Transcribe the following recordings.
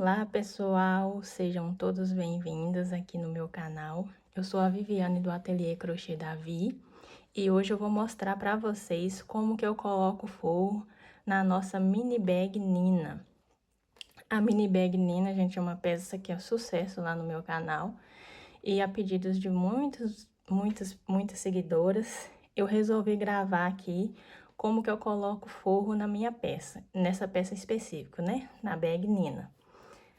Olá pessoal, sejam todos bem-vindos aqui no meu canal. Eu sou a Viviane do Ateliê Crochê Davi e hoje eu vou mostrar para vocês como que eu coloco forro na nossa mini bag Nina. A mini bag Nina, gente, é uma peça que é um sucesso lá no meu canal e a pedidos de muitas seguidoras, eu resolvi gravar aqui como que eu coloco forro na minha peça, nessa peça específica, né? Na bag Nina.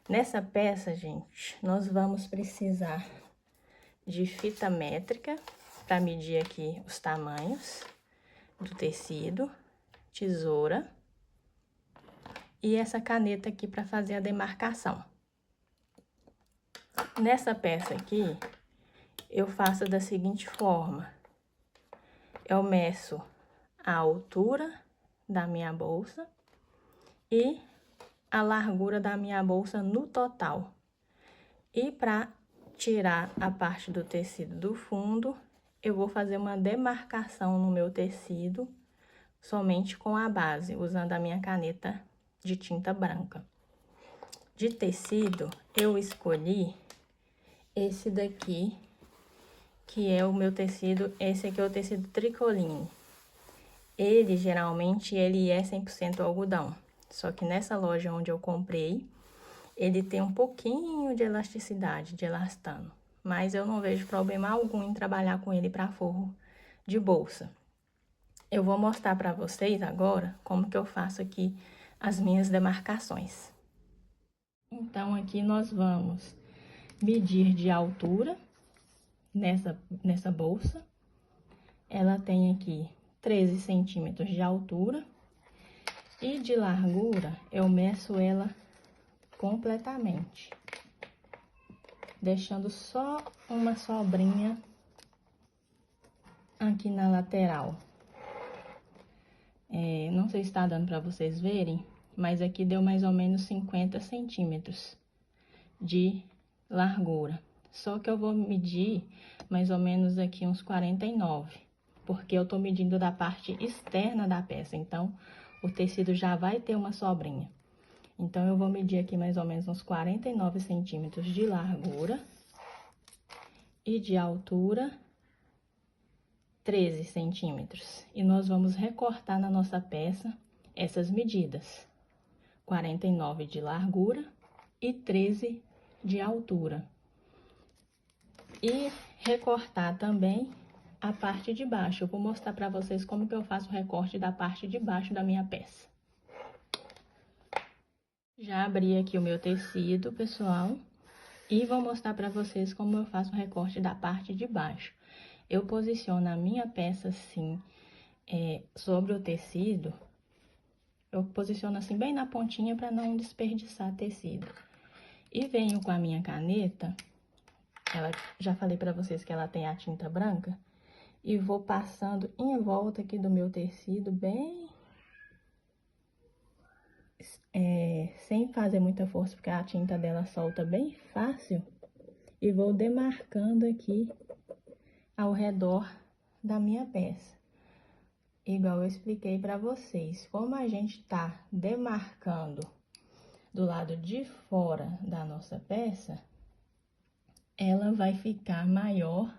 Nessa peça, gente, nós vamos precisar de fita métrica para medir aqui os tamanhos do tecido, tesoura e essa caneta aqui para fazer a demarcação. Nessa peça aqui, eu faço da seguinte forma: eu meço a altura da minha bolsa e a largura da minha bolsa no total. E para tirar a parte do tecido do fundo, eu vou fazer uma demarcação no meu tecido somente com a base, usando a minha caneta de tinta branca. De tecido, eu escolhi esse daqui, que é o meu tecido, esse aqui é o tecido tricoline. Ele, geralmente, ele é 100% algodão, só que nessa loja onde eu comprei, ele tem um pouquinho de elasticidade, de elastano, mas eu não vejo problema algum em trabalhar com ele para forro de bolsa. Eu vou mostrar para vocês agora como que eu faço aqui as minhas demarcações. Então, aqui nós vamos medir de altura nessa bolsa. Ela tem aqui 13 centímetros de altura e de largura eu meço ela completamente, deixando só uma sobrinha aqui na lateral. Não sei se está dando para vocês verem, mas aqui deu mais ou menos 50 centímetros de largura. Só que eu vou medir mais ou menos aqui uns 49, porque eu tô medindo da parte externa da peça, então o tecido já vai ter uma sobrinha. Então, eu vou medir aqui mais ou menos uns 49 centímetros de largura e de altura 13 centímetros. E nós vamos recortar na nossa peça essas medidas: 49 de largura e 13 de altura. E recortar também a parte de baixo. Eu vou mostrar para vocês como que eu faço o recorte da parte de baixo da minha peça. Já abri aqui o meu tecido, pessoal, e vou mostrar para vocês como eu faço o recorte da parte de baixo. Eu posiciono a minha peça assim, sobre o tecido. Eu posiciono assim bem na pontinha para não desperdiçar tecido. E venho com a minha caneta, já falei para vocês que ela tem a tinta branca, e vou passando em volta aqui do meu tecido, bem... sem fazer muita força, porque a tinta dela solta bem fácil. E vou demarcando aqui ao redor da minha peça. Igual eu expliquei para vocês, como a gente tá demarcando do lado de fora da nossa peça, ela vai ficar maior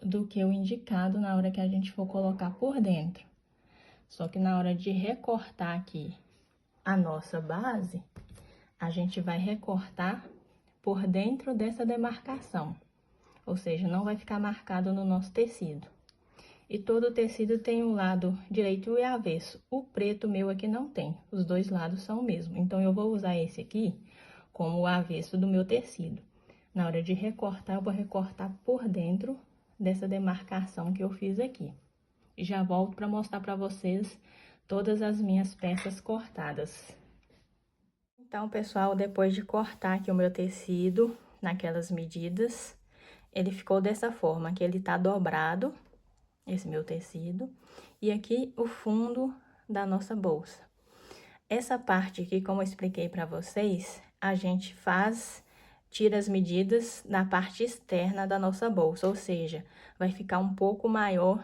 do que o indicado na hora que a gente for colocar por dentro. Só que na hora de recortar aqui a nossa base, a gente vai recortar por dentro dessa demarcação, ou seja, não vai ficar marcado no nosso tecido. E todo o tecido tem um lado direito e avesso. O preto meu aqui não tem, os dois lados são o mesmo. Então, eu vou usar esse aqui como o avesso do meu tecido. Na hora de recortar, eu vou recortar por dentro dessa demarcação que eu fiz aqui. E já volto para mostrar para vocês todas as minhas peças cortadas. Então, pessoal, depois de cortar aqui o meu tecido naquelas medidas, ele ficou dessa forma, que ele tá dobrado, esse meu tecido, e aqui o fundo da nossa bolsa. Essa parte aqui, como eu expliquei para vocês, a gente tira as medidas na parte externa da nossa bolsa, ou seja, vai ficar um pouco maior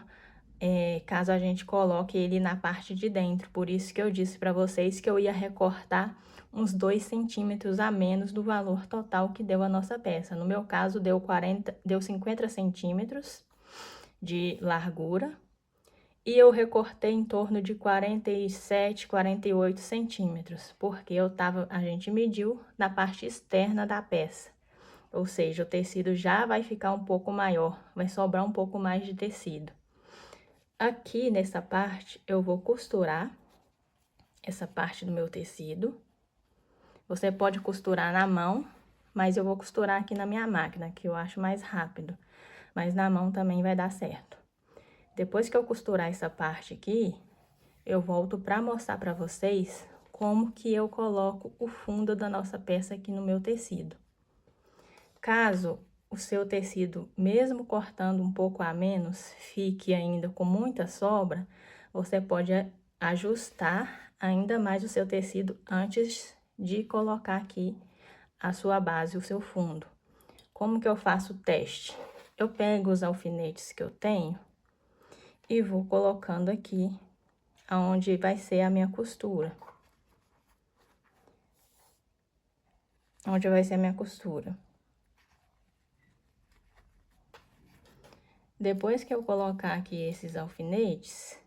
caso a gente coloque ele na parte de dentro. Por isso que eu disse para vocês que eu ia recortar uns 2 centímetros a menos do valor total que deu a nossa peça. No meu caso, deu 50 centímetros de largura. E eu recortei em torno de 47, 48 centímetros, porque a gente mediu na parte externa da peça. Ou seja, o tecido já vai ficar um pouco maior, vai sobrar um pouco mais de tecido. Aqui nessa parte, eu vou costurar essa parte do meu tecido. Você pode costurar na mão, mas eu vou costurar aqui na minha máquina, que eu acho mais rápido. Mas na mão também vai dar certo. Depois que eu costurar essa parte aqui, eu volto para mostrar para vocês como que eu coloco o fundo da nossa peça aqui no meu tecido. Caso o seu tecido, mesmo cortando um pouco a menos, fique ainda com muita sobra, você pode ajustar ainda mais o seu tecido antes de colocar aqui a sua base, o seu fundo. Como que eu faço o teste? Eu pego os alfinetes que eu tenho e vou colocando aqui aonde vai ser a minha costura. Onde vai ser a minha costura. Depois que eu colocar aqui esses alfinetes,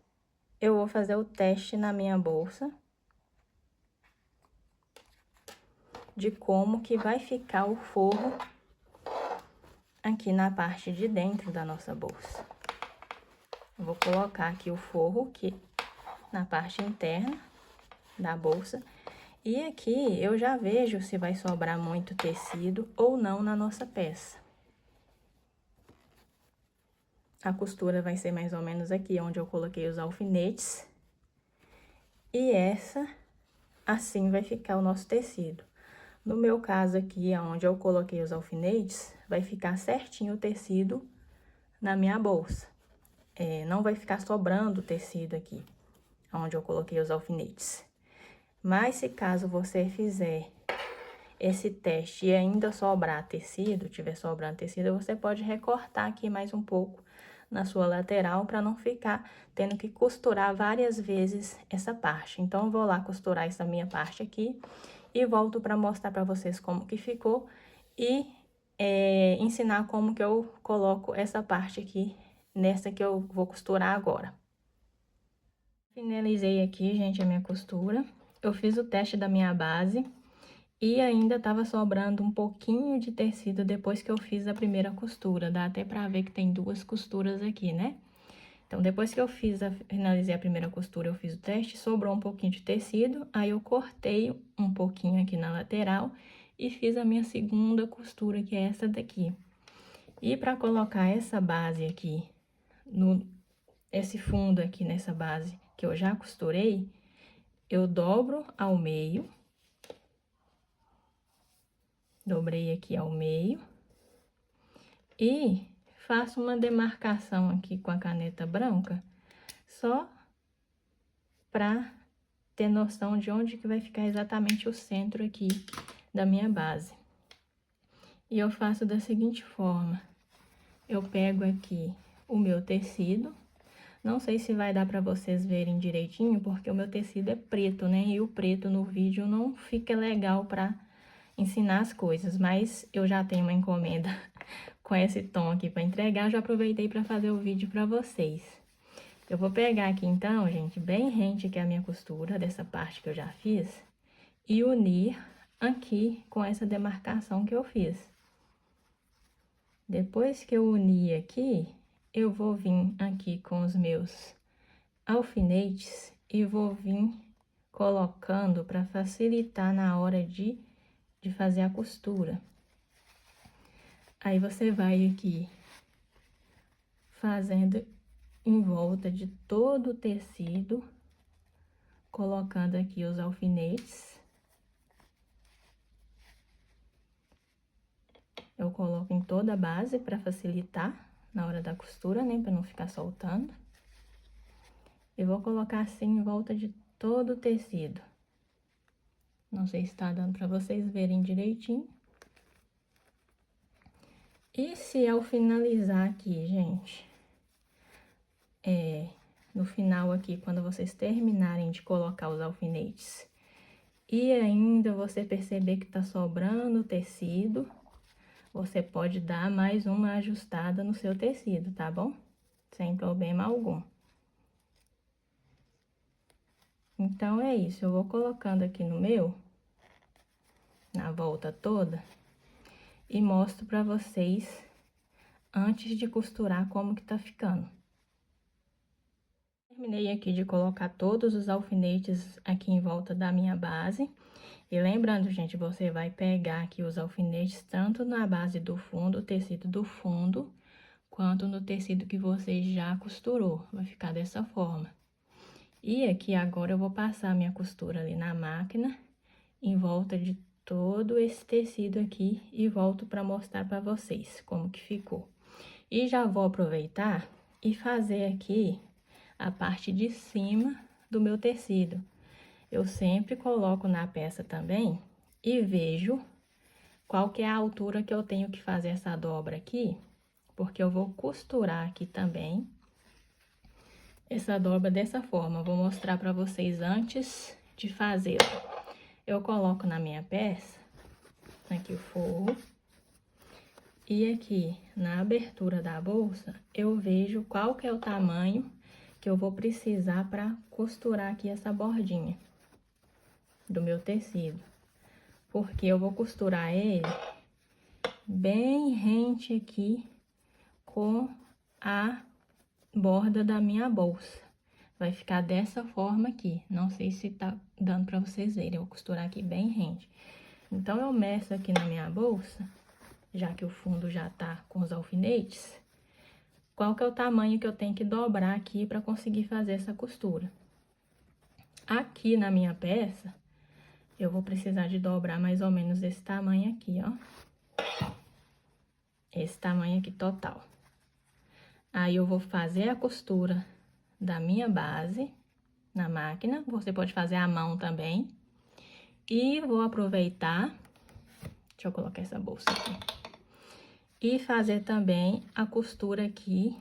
eu vou fazer o teste na minha bolsa de como que vai ficar o forro aqui na parte de dentro da nossa bolsa. Eu vou colocar aqui o forro aqui na parte interna da bolsa. E aqui eu já vejo se vai sobrar muito tecido ou não na nossa peça. A costura vai ser mais ou menos aqui, onde eu coloquei os alfinetes. E assim vai ficar o nosso tecido. No meu caso aqui, onde eu coloquei os alfinetes, vai ficar certinho o tecido na minha bolsa. Não vai ficar sobrando tecido aqui, onde eu coloquei os alfinetes. Mas se caso você fizer esse teste e ainda sobrar tecido, tiver sobrando tecido, você pode recortar aqui mais um pouco na sua lateral para não ficar tendo que costurar várias vezes essa parte. Então, eu vou lá costurar essa minha parte aqui e volto para mostrar para vocês como que ficou e ensinar como que eu coloco essa parte aqui nessa que eu vou costurar agora. Finalizei aqui, gente, a minha costura. Eu fiz o teste da minha base. E ainda tava sobrando um pouquinho de tecido depois que eu fiz a primeira costura. Dá até pra ver que tem 2 costuras aqui, né? Então, depois que eu finalizei a primeira costura, eu fiz o teste, sobrou um pouquinho de tecido. Aí, eu cortei um pouquinho aqui na lateral e fiz a minha segunda costura, que é essa daqui. E pra colocar essa base aqui, esse fundo aqui nessa base que eu já costurei, eu dobro ao meio. Dobrei aqui ao meio. E faço uma demarcação aqui com a caneta branca, só para ter noção de onde que vai ficar exatamente o centro aqui da minha base. E eu faço da seguinte forma: eu pego aqui o meu tecido, não sei se vai dar para vocês verem direitinho, porque o meu tecido é preto, né? E o preto no vídeo não fica legal para ensinar as coisas, mas eu já tenho uma encomenda com esse tom aqui para entregar, já aproveitei para fazer o vídeo para vocês. Eu vou pegar aqui então, gente, bem rente que é a minha costura dessa parte que eu já fiz e unir aqui com essa demarcação que eu fiz. Depois que eu unir aqui, eu vou vir aqui com os meus alfinetes e vou vir colocando para facilitar na hora de fazer a costura. Aí, você vai aqui fazendo em volta de todo o tecido, colocando aqui os alfinetes. Eu coloco em toda a base para facilitar na hora da costura, né? Para não ficar soltando. E vou colocar assim em volta de todo o tecido. Não sei se tá dando para vocês verem direitinho. E se ao finalizar aqui, gente, no final aqui, quando vocês terminarem de colocar os alfinetes e ainda você perceber que tá sobrando tecido, você pode dar mais uma ajustada no seu tecido, tá bom? Sem problema algum. Então, é isso. Eu vou colocando aqui no meu, na volta toda, e mostro pra vocês, antes de costurar, como que tá ficando. Terminei aqui de colocar todos os alfinetes aqui em volta da minha base. E lembrando, gente, você vai pegar aqui os alfinetes tanto na base do fundo, o tecido do fundo, quanto no tecido que você já costurou. Vai ficar dessa forma. E aqui agora eu vou passar a minha costura ali na máquina, em volta de todo esse tecido aqui, e volto para mostrar para vocês como que ficou. E já vou aproveitar e fazer aqui a parte de cima do meu tecido. Eu sempre coloco na peça também e vejo qual que é a altura que eu tenho que fazer essa dobra aqui, porque eu vou costurar aqui também essa dobra dessa forma. Vou mostrar para vocês antes de fazê-la. Eu coloco na minha peça, aqui o forro, e aqui na abertura da bolsa, eu vejo qual que é o tamanho que eu vou precisar para costurar aqui essa bordinha do meu tecido. Porque eu vou costurar ele bem rente aqui com a borda da minha bolsa. Vai ficar dessa forma aqui. Não sei se tá dando pra vocês verem. Eu vou costurar aqui bem rente. Então, eu meço aqui na minha bolsa, já que o fundo já tá com os alfinetes, qual que é o tamanho que eu tenho que dobrar aqui pra conseguir fazer essa costura. Aqui na minha peça, eu vou precisar de dobrar mais ou menos esse tamanho aqui, ó. Esse tamanho aqui total. Aí, eu vou fazer a costura da minha base na máquina. Você pode fazer à mão também. E vou aproveitar, deixa eu colocar essa bolsa aqui, e fazer também a costura aqui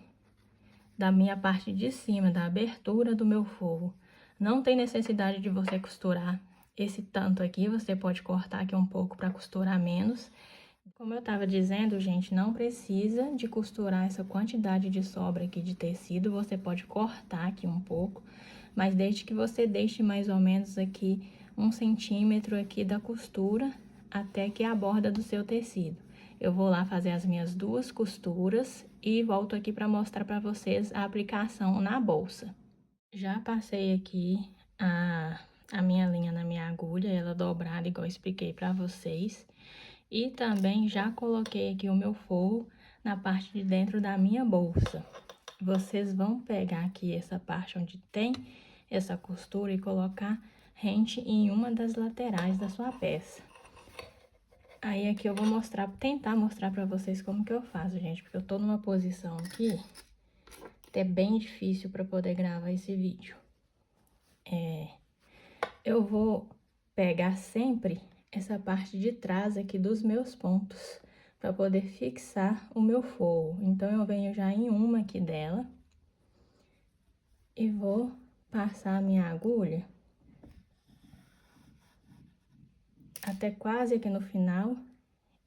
da minha parte de cima, da abertura do meu forro. Não tem necessidade de você costurar esse tanto aqui, você pode cortar aqui um pouco para costurar menos. Como eu tava dizendo, gente, não precisa de costurar essa quantidade de sobra aqui de tecido, você pode cortar aqui um pouco, mas desde que você deixe mais ou menos aqui 1 centímetro aqui da costura até que a borda do seu tecido. Eu vou lá fazer as minhas 2 costuras e volto aqui para mostrar para vocês a aplicação na bolsa. Já passei aqui a minha linha na minha agulha, ela dobrada, igual eu expliquei para vocês. E também já coloquei aqui o meu forro na parte de dentro da minha bolsa. Vocês vão pegar aqui essa parte onde tem essa costura e colocar rente em uma das laterais da sua peça. Aí aqui eu vou tentar mostrar pra vocês como que eu faço, gente, porque eu tô numa posição aqui até bem difícil pra poder gravar esse vídeo. Eu vou pegar sempre essa parte de trás aqui dos meus pontos, para poder fixar o meu forro. Então, eu venho já em uma aqui dela, e vou passar a minha agulha até quase aqui no final,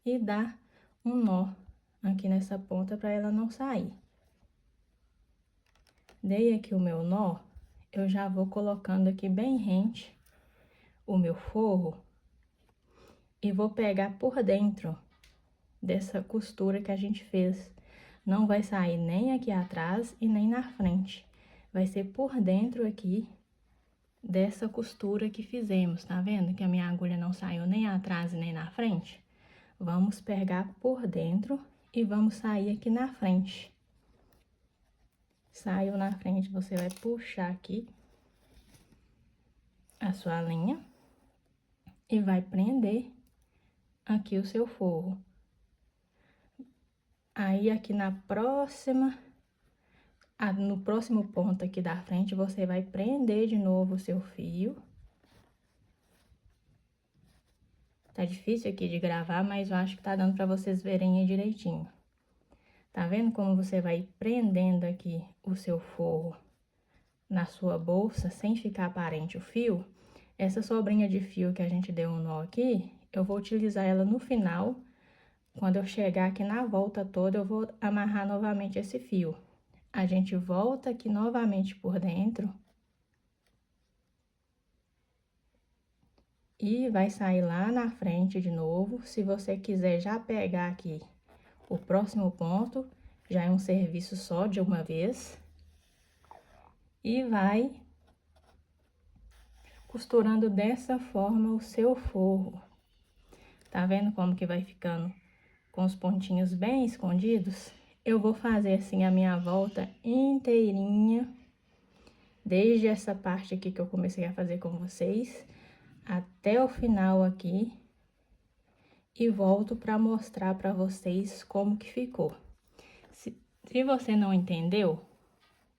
e dar um nó aqui nessa ponta, para ela não sair. Dei aqui o meu nó, eu já vou colocando aqui bem rente o meu forro, e vou pegar por dentro dessa costura que a gente fez. Não vai sair nem aqui atrás e nem na frente. Vai ser por dentro aqui dessa costura que fizemos, tá vendo? Que a minha agulha não saiu nem atrás e nem na frente. Vamos pegar por dentro e vamos sair aqui na frente. Saiu na frente, você vai puxar aqui a sua linha e vai prender aqui o seu forro. Aí, aqui no próximo ponto aqui da frente, você vai prender de novo o seu fio. Tá difícil aqui de gravar, mas eu acho que tá dando pra vocês verem aí direitinho. Tá vendo como você vai prendendo aqui o seu forro na sua bolsa, sem ficar aparente o fio? Essa sobrinha de fio que a gente deu um nó aqui, eu vou utilizar ela no final. Quando eu chegar aqui na volta toda, eu vou amarrar novamente esse fio. A gente volta aqui novamente por dentro. E vai sair lá na frente de novo. Se você quiser já pegar aqui o próximo ponto, já é um serviço só de uma vez. E vai costurando dessa forma o seu forro. Tá vendo como que vai ficando com os pontinhos bem escondidos? Eu vou fazer assim a minha volta inteirinha, desde essa parte aqui que eu comecei a fazer com vocês, até o final aqui. E volto para mostrar para vocês como que ficou. Se você não entendeu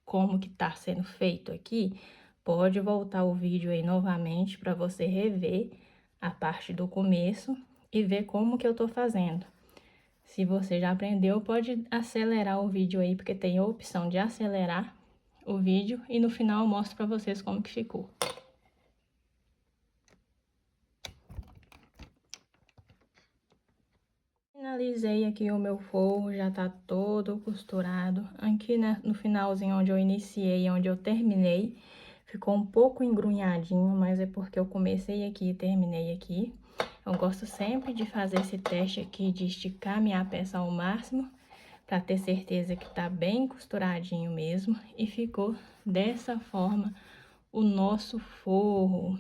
como que tá sendo feito aqui, pode voltar o vídeo aí novamente para você rever a parte do começo e ver como que eu tô fazendo. Se você já aprendeu, pode acelerar o vídeo aí, porque tem a opção de acelerar o vídeo e no final eu mostro para vocês como que ficou. Finalizei aqui o meu forro, já tá todo costurado. Aqui, né, no finalzinho onde eu iniciei, onde eu terminei, ficou um pouco engrunhadinho, mas é porque eu comecei aqui e terminei aqui. Eu gosto sempre de fazer esse teste aqui, de esticar minha peça ao máximo, pra ter certeza que tá bem costuradinho mesmo. E ficou dessa forma o nosso forro.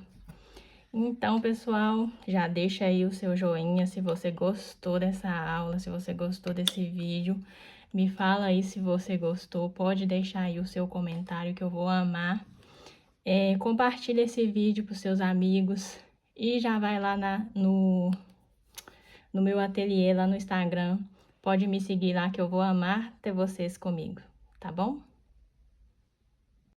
Então, pessoal, já deixa aí o seu joinha se você gostou dessa aula, se você gostou desse vídeo. Me fala aí se você gostou, pode deixar aí o seu comentário que eu vou amar. Compartilha esse vídeo para os seus amigos e já vai lá no meu ateliê, lá no Instagram. Pode me seguir lá que eu vou amar ter vocês comigo, tá bom?